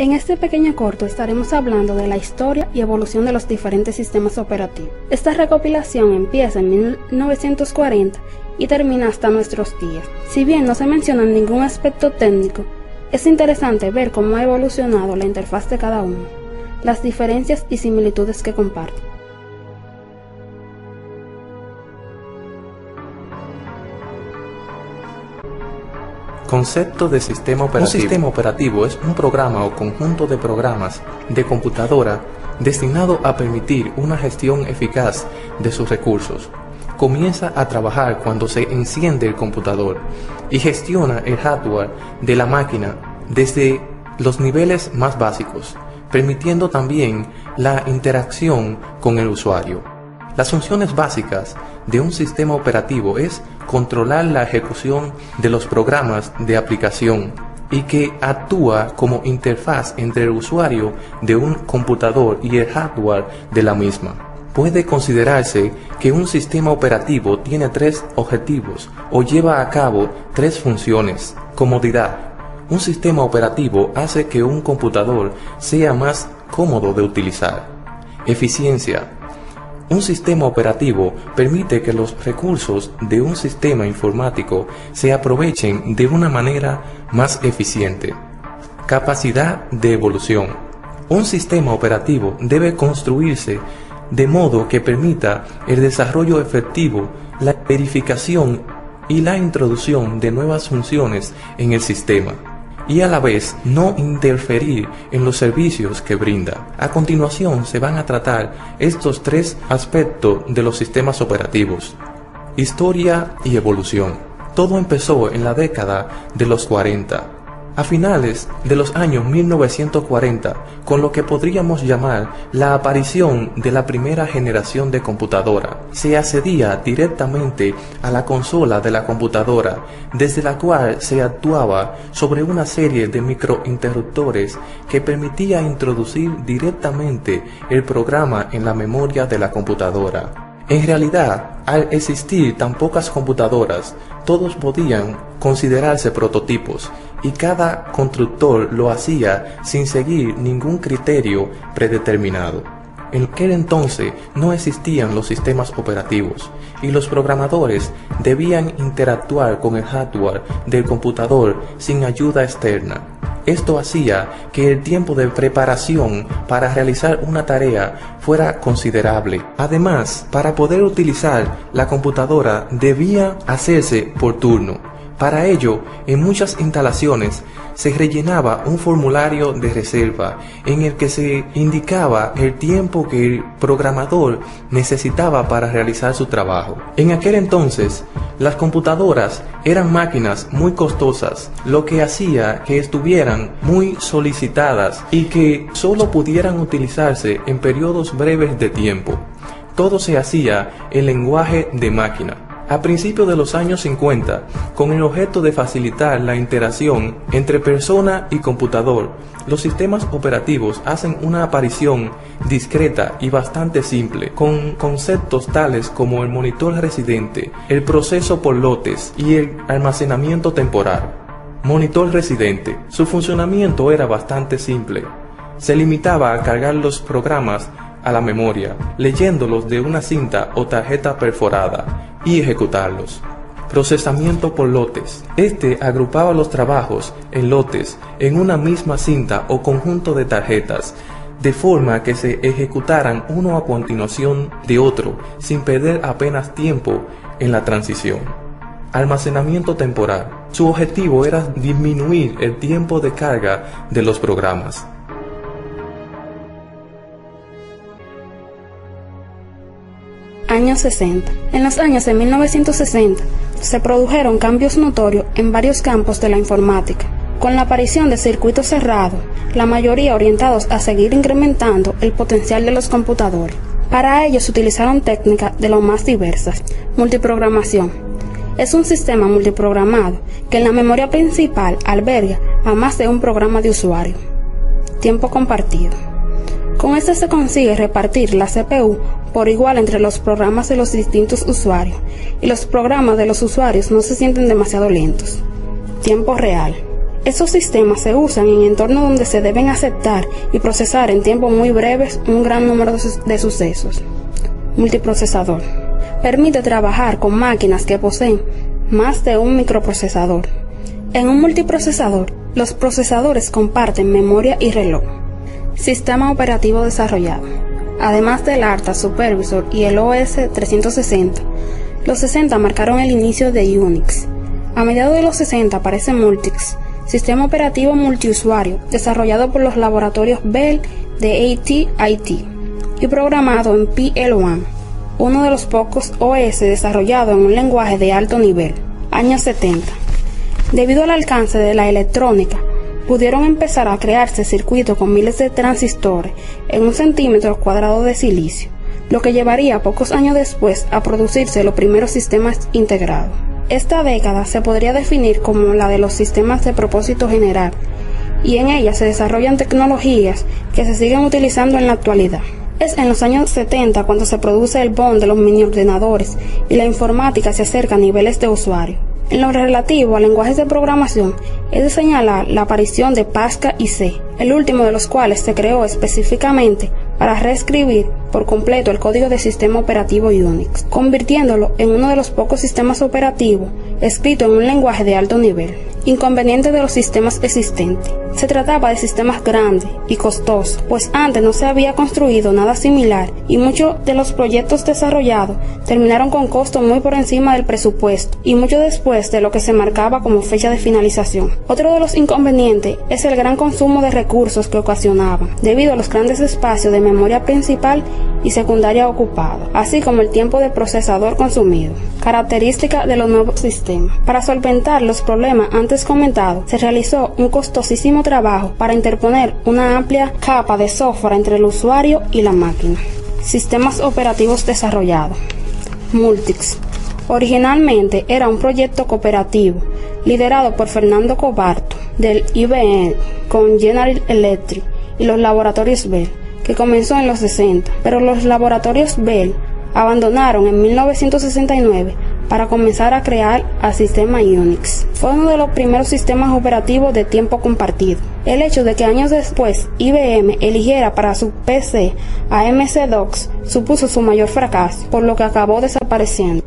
En este pequeño corto estaremos hablando de la historia y evolución de los diferentes sistemas operativos. Esta recopilación empieza en 1940 y termina hasta nuestros días. Si bien no se menciona ningún aspecto técnico, es interesante ver cómo ha evolucionado la interfaz de cada uno, las diferencias y similitudes que comparten. Concepto de sistema operativo. Un sistema operativo es un programa o conjunto de programas de computadora destinado a permitir una gestión eficaz de sus recursos. Comienza a trabajar cuando se enciende el computador y gestiona el hardware de la máquina desde los niveles más básicos, permitiendo también la interacción con el usuario. Las funciones básicas de un sistema operativo es controlar la ejecución de los programas de aplicación y que actúa como interfaz entre el usuario de un computador y el hardware de la misma. Puede considerarse que un sistema operativo tiene tres objetivos o lleva a cabo tres funciones. Comodidad. Un sistema operativo hace que un computador sea más cómodo de utilizar. Eficiencia. Un sistema operativo permite que los recursos de un sistema informático se aprovechen de una manera más eficiente. Capacidad de evolución. Un sistema operativo debe construirse de modo que permita el desarrollo efectivo, la verificación y la introducción de nuevas funciones en el sistema, y a la vez no interferir en los servicios que brinda. A continuación se van a tratar estos tres aspectos de los sistemas operativos: historia y evolución. Todo empezó en la década de los 40. A finales de los años 1940, con lo que podríamos llamar la aparición de la primera generación de computadora, se accedía directamente a la consola de la computadora, desde la cual se actuaba sobre una serie de microinterruptores que permitía introducir directamente el programa en la memoria de la computadora. En realidad, al existir tan pocas computadoras, todos podían considerarse prototipos y cada constructor lo hacía sin seguir ningún criterio predeterminado. En aquel entonces no existían los sistemas operativos y los programadores debían interactuar con el hardware del computador sin ayuda externa. Esto hacía que el tiempo de preparación para realizar una tarea fuera considerable. Además, para poder utilizar la computadora debía hacerse por turno. Para ello, en muchas instalaciones se rellenaba un formulario de reserva en el que se indicaba el tiempo que el programador necesitaba para realizar su trabajo. En aquel entonces, las computadoras eran máquinas muy costosas, lo que hacía que estuvieran muy solicitadas y que solo pudieran utilizarse en periodos breves de tiempo. Todo se hacía en lenguaje de máquina. A principios de los años 50, con el objeto de facilitar la interacción entre persona y computador, los sistemas operativos hacen una aparición discreta y bastante simple, con conceptos tales como el monitor residente, el proceso por lotes y el almacenamiento temporal. Monitor residente. Su funcionamiento era bastante simple. Se limitaba a cargar los programas a la memoria, leyéndolos de una cinta o tarjeta perforada, y ejecutarlos. Procesamiento por lotes. Este agrupaba los trabajos en lotes en una misma cinta o conjunto de tarjetas, de forma que se ejecutaran uno a continuación de otro, sin perder apenas tiempo en la transición. Almacenamiento temporal. Su objetivo era disminuir el tiempo de carga de los programas. Años 60. En los años de 1960 se produjeron cambios notorios en varios campos de la informática, con la aparición de circuitos cerrados, la mayoría orientados a seguir incrementando el potencial de los computadores. Para ello se utilizaron técnicas de lo más diversas. Multiprogramación. Es un sistema multiprogramado que en la memoria principal alberga a más de un programa de usuario. Tiempo compartido. Con este se consigue repartir la CPU por igual entre los programas de los distintos usuarios, y los programas de los usuarios no se sienten demasiado lentos. Tiempo real. Estos sistemas se usan en entornos donde se deben aceptar y procesar en tiempos muy breves un gran número de sucesos. Multiprocesador. Permite trabajar con máquinas que poseen más de un microprocesador. En un multiprocesador, los procesadores comparten memoria y reloj. Sistema operativo desarrollado. Además del ARTA Supervisor y el OS 360, los 60 marcaron el inicio de Unix. A mediados de los 60 aparece Multics, sistema operativo multiusuario, desarrollado por los laboratorios Bell de AT&T y programado en PL1, uno de los pocos OS desarrollado en un lenguaje de alto nivel. Años 70. Debido al alcance de la electrónica, pudieron empezar a crearse circuitos con miles de transistores en 1 centímetro cuadrado de silicio, lo que llevaría pocos años después a producirse los primeros sistemas integrados. Esta década se podría definir como la de los sistemas de propósito general, y en ella se desarrollan tecnologías que se siguen utilizando en la actualidad. Es en los años 70 cuando se produce el boom de los mini ordenadores y la informática se acerca a niveles de usuario. En lo relativo a lenguajes de programación, es de señalar la aparición de Pascal y C, el último de los cuales se creó específicamente para reescribir por completo el código del sistema operativo Unix, convirtiéndolo en uno de los pocos sistemas operativos escritos en un lenguaje de alto nivel. Inconveniente de los sistemas existentes. Se trataba de sistemas grandes y costosos, pues antes no se había construido nada similar y muchos de los proyectos desarrollados terminaron con costos muy por encima del presupuesto y mucho después de lo que se marcaba como fecha de finalización. Otro de los inconvenientes es el gran consumo de recursos que ocasionaban, debido a los grandes espacios de memoria principal y secundaria ocupados, así como el tiempo de procesador consumido. Características de los nuevos sistemas. Para solventar los problemas antes comentados, se realizó un costosísimo trabajo para interponer una amplia capa de software entre el usuario y la máquina. Sistemas operativos desarrollados. Multics. Originalmente era un proyecto cooperativo liderado por Fernando Cobarto del IBM con General Electric y los laboratorios Bell, que comenzó en los 60, pero los laboratorios Bell abandonaron en 1969 para comenzar a crear el sistema Unix. Fue uno de los primeros sistemas operativos de tiempo compartido. El hecho de que años después IBM eligiera para su PC a MS-DOS supuso su mayor fracaso, por lo que acabó desapareciendo.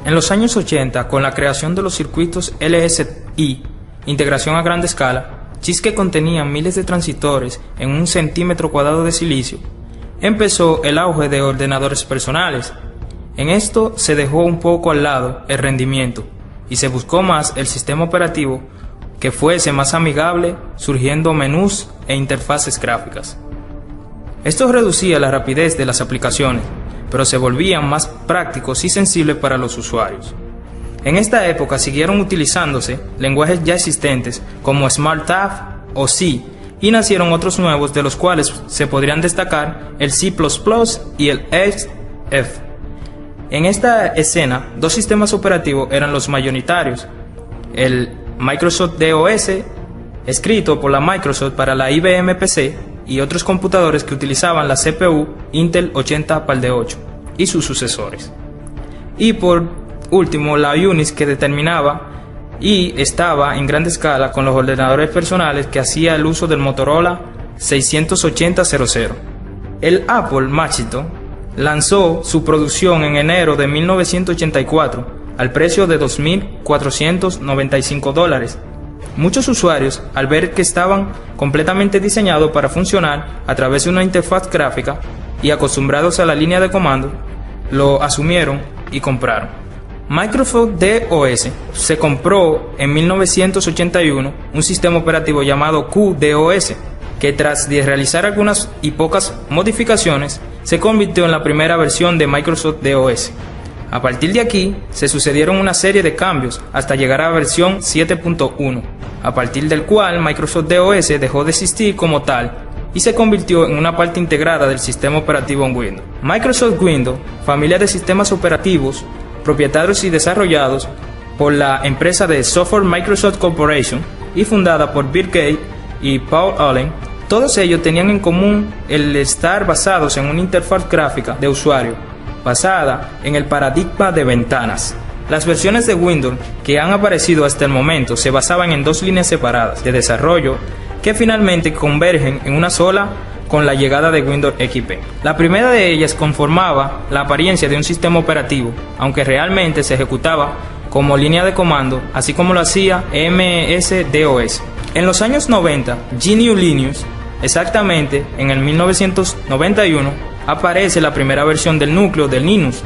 En los años 80, con la creación de los circuitos LSI, integración a gran escala, chips que contenían miles de transistores en 1 centímetro cuadrado de silicio, empezó el auge de ordenadores personales. En esto se dejó un poco al lado el rendimiento y se buscó más el sistema operativo que fuese más amigable, surgiendo menús e interfaces gráficas. Esto reducía la rapidez de las aplicaciones, pero se volvían más prácticos y sensibles para los usuarios. En esta época siguieron utilizándose lenguajes ya existentes como SmartTAF o C, y nacieron otros nuevos de los cuales se podrían destacar el C++ y el XF. En esta escena, 2 sistemas operativos eran los mayoritarios: el Microsoft DOS, escrito por la Microsoft para la IBM PC, y otros computadores que utilizaban la CPU Intel 80-8 y sus sucesores. Y por último, la Unix, que determinaba y estaba en gran escala con los ordenadores personales, que hacía el uso del Motorola 68000. El Apple Macintosh lanzó su producción en enero de 1984 al precio de $2.495. Muchos usuarios, al ver que estaban completamente diseñados para funcionar a través de una interfaz gráfica y acostumbrados a la línea de comando, lo asumieron y compraron. Microsoft DOS se compró en 1981 un sistema operativo llamado QDOS, que tras de realizar algunas y pocas modificaciones, se convirtió en la primera versión de Microsoft DOS. A partir de aquí, se sucedieron una serie de cambios hasta llegar a la versión 7.1, a partir del cual Microsoft DOS dejó de existir como tal y se convirtió en una parte integrada del sistema operativo en Windows. Microsoft Windows, familia de sistemas operativos, propietarios y desarrollados por la empresa de Software Microsoft Corporation y fundada por Bill Gates y Paul Allen, todos ellos tenían en común el estar basados en una interfaz gráfica de usuario, basada en el paradigma de ventanas. Las versiones de Windows que han aparecido hasta el momento se basaban en dos líneas separadas de desarrollo que finalmente convergen en una sola con la llegada de Windows XP. La primera de ellas conformaba la apariencia de un sistema operativo, aunque realmente se ejecutaba como línea de comando, así como lo hacía MS-DOS. En los años 90, GNU Linux, exactamente en el 1991, aparece la primera versión del núcleo del Linux,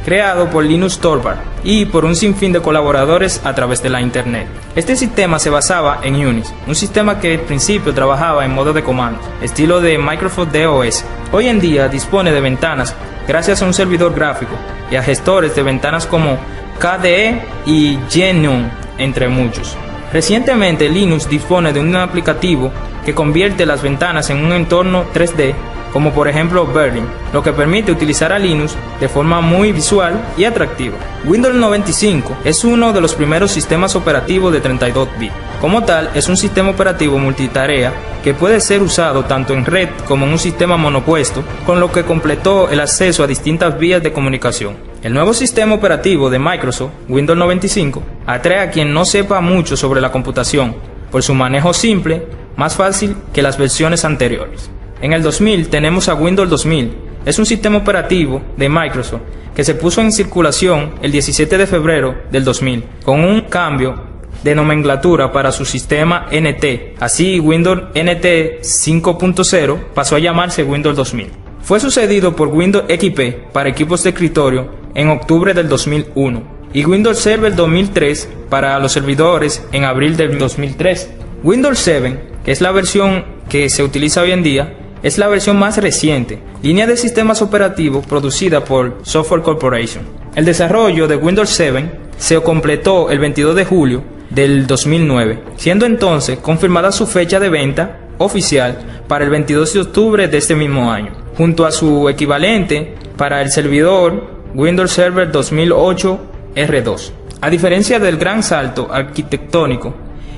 creado por Linus Torvald y por un sinfín de colaboradores a través de la Internet. Este sistema se basaba en Unix, un sistema que al principio trabajaba en modo de comandos, estilo de Microsoft DOS. Hoy en día dispone de ventanas gracias a un servidor gráfico y a gestores de ventanas como KDE y GNOME, entre muchos. Recientemente Linux dispone de un aplicativo que convierte las ventanas en un entorno 3D, como por ejemplo Berlin, lo que permite utilizar a Linux de forma muy visual y atractiva. Windows 95 es uno de los primeros sistemas operativos de 32 bits. Como tal, es un sistema operativo multitarea que puede ser usado tanto en red como en un sistema monopuesto, con lo que completó el acceso a distintas vías de comunicación. El nuevo sistema operativo de Microsoft, Windows 95, atrae a quien no sepa mucho sobre la computación, por su manejo simple, más fácil que las versiones anteriores. En el 2000 tenemos a Windows 2000, es un sistema operativo de Microsoft que se puso en circulación el 17 de febrero del 2000, con un cambio de nomenclatura para su sistema NT. Así, Windows NT 5.0 pasó a llamarse Windows 2000. Fue sucedido por Windows XP para equipos de escritorio en octubre del 2001 y Windows Server 2003 para los servidores en abril del 2003. Windows 7, que es la versión que se utiliza hoy en día, es la versión más reciente, línea de sistemas operativos producida por Software Corporation. El desarrollo de Windows 7 se completó el 22 de julio del 2009, siendo entonces confirmada su fecha de venta oficial para el 22 de octubre de este mismo año, junto a su equivalente para el servidor Windows Server 2008 R2. A diferencia del gran salto arquitectónico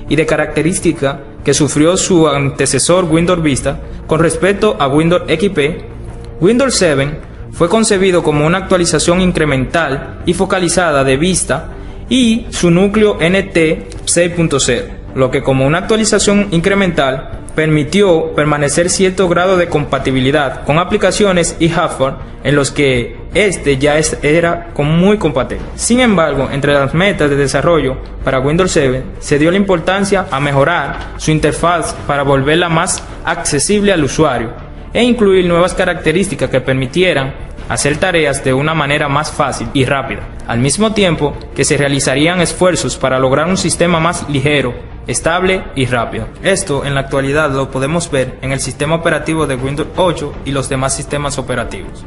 y de característica que sufrió su antecesor Windows Vista con respecto a Windows XP, Windows 7 fue concebido como una actualización incremental y focalizada de Vista y su núcleo NT 6.0, lo que como una actualización incremental permitió permanecer cierto grado de compatibilidad con aplicaciones y hardware en los que era muy compatible. Sin embargo, entre las metas de desarrollo para Windows 7 se dio la importancia a mejorar su interfaz para volverla más accesible al usuario e incluir nuevas características que permitieran hacer tareas de una manera más fácil y rápida, al mismo tiempo que se realizarían esfuerzos para lograr un sistema más ligero, estable y rápido. Esto en la actualidad lo podemos ver en el sistema operativo de Windows 8 y los demás sistemas operativos.